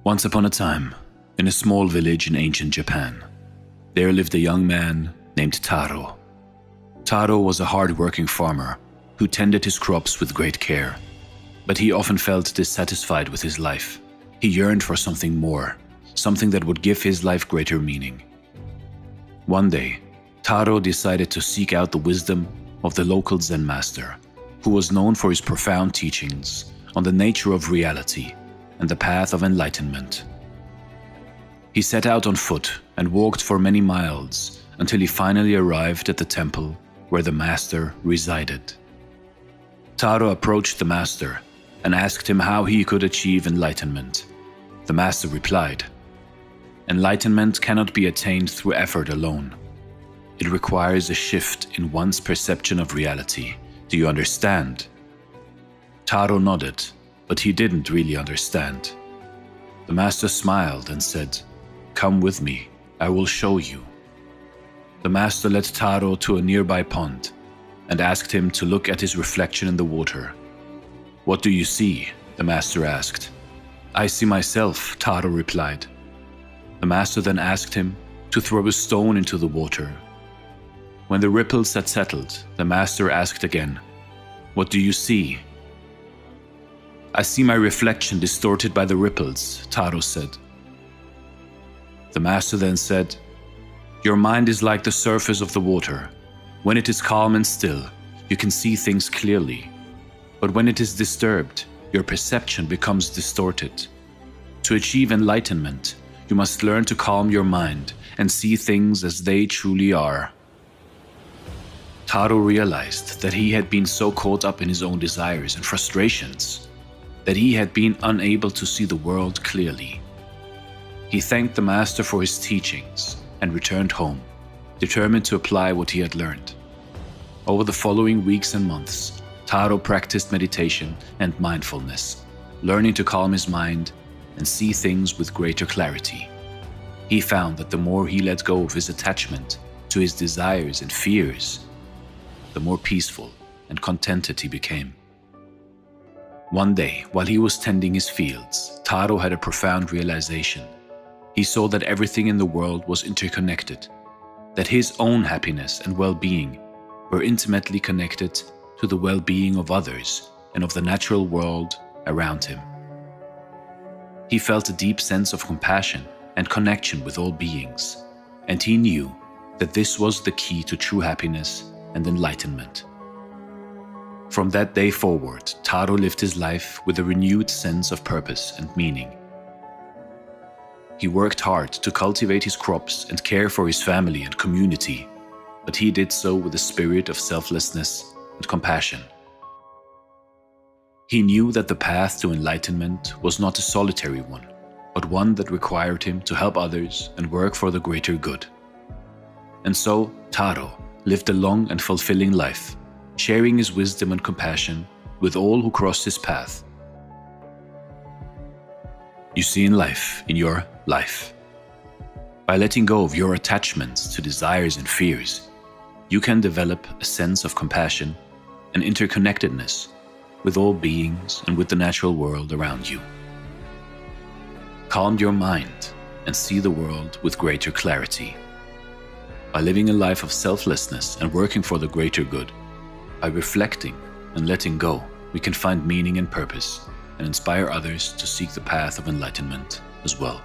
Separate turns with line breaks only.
Once upon a time, in a small village in ancient Japan, there lived a young man named Taro. Taro was a hard-working farmer who tended his crops with great care, but he often felt dissatisfied with his life. He yearned for something more, something that would give his life greater meaning. One day, Taro decided to seek out the wisdom of the local Zen master, who was known for his profound teachings on the nature of reality and the path of enlightenment. He set out on foot and walked for many miles until he finally arrived at the temple where the master resided. Taro approached the master and asked him how he could achieve enlightenment. The master replied, "Enlightenment cannot be attained through effort alone. It requires a shift in one's perception of reality. Do you understand?" Taro nodded, but he didn't really understand. The master smiled and said, "Come with me, I will show you." The master led Taro to a nearby pond and asked him to look at his reflection in the water. "What do you see?" the master asked. "I see myself," Taro replied. The master then asked him to throw a stone into the water. When the ripples had settled, the master asked again, "What do you see?" "I see my reflection distorted by the ripples," Taro said. The master then said, "Your mind is like the surface of the water. When it is calm and still, you can see things clearly. But when it is disturbed, your perception becomes distorted. To achieve enlightenment, you must learn to calm your mind and see things as they truly are." Taro realized that he had been so caught up in his own desires and frustrations that he had been unable to see the world clearly. He thanked the master for his teachings and returned home, determined to apply what he had learned. Over the following weeks and months, Taro practiced meditation and mindfulness, learning to calm his mind and see things with greater clarity. He found that the more he let go of his attachment to his desires and fears, the more peaceful and contented he became. One day, while he was tending his fields, Taro had a profound realization. He saw that everything in the world was interconnected, that his own happiness and well-being were intimately connected to the well-being of others and of the natural world around him. He felt a deep sense of compassion and connection with all beings, and he knew that this was the key to true happiness and enlightenment. From that day forward, Taro lived his life with a renewed sense of purpose and meaning. He worked hard to cultivate his crops and care for his family and community, but he did so with a spirit of selflessness and compassion. He knew that the path to enlightenment was not a solitary one, but one that required him to help others and work for the greater good. And so, Taro lived a long and fulfilling life, sharing his wisdom and compassion with all who crossed his path. You see in life, in your life, by letting go of your attachments to desires and fears, you can develop a sense of compassion and interconnectedness with all beings and with the natural world around you. Calm your mind and see the world with greater clarity. By living a life of selflessness and working for the greater good, by reflecting and letting go, we can find meaning and purpose and inspire others to seek the path of enlightenment as well.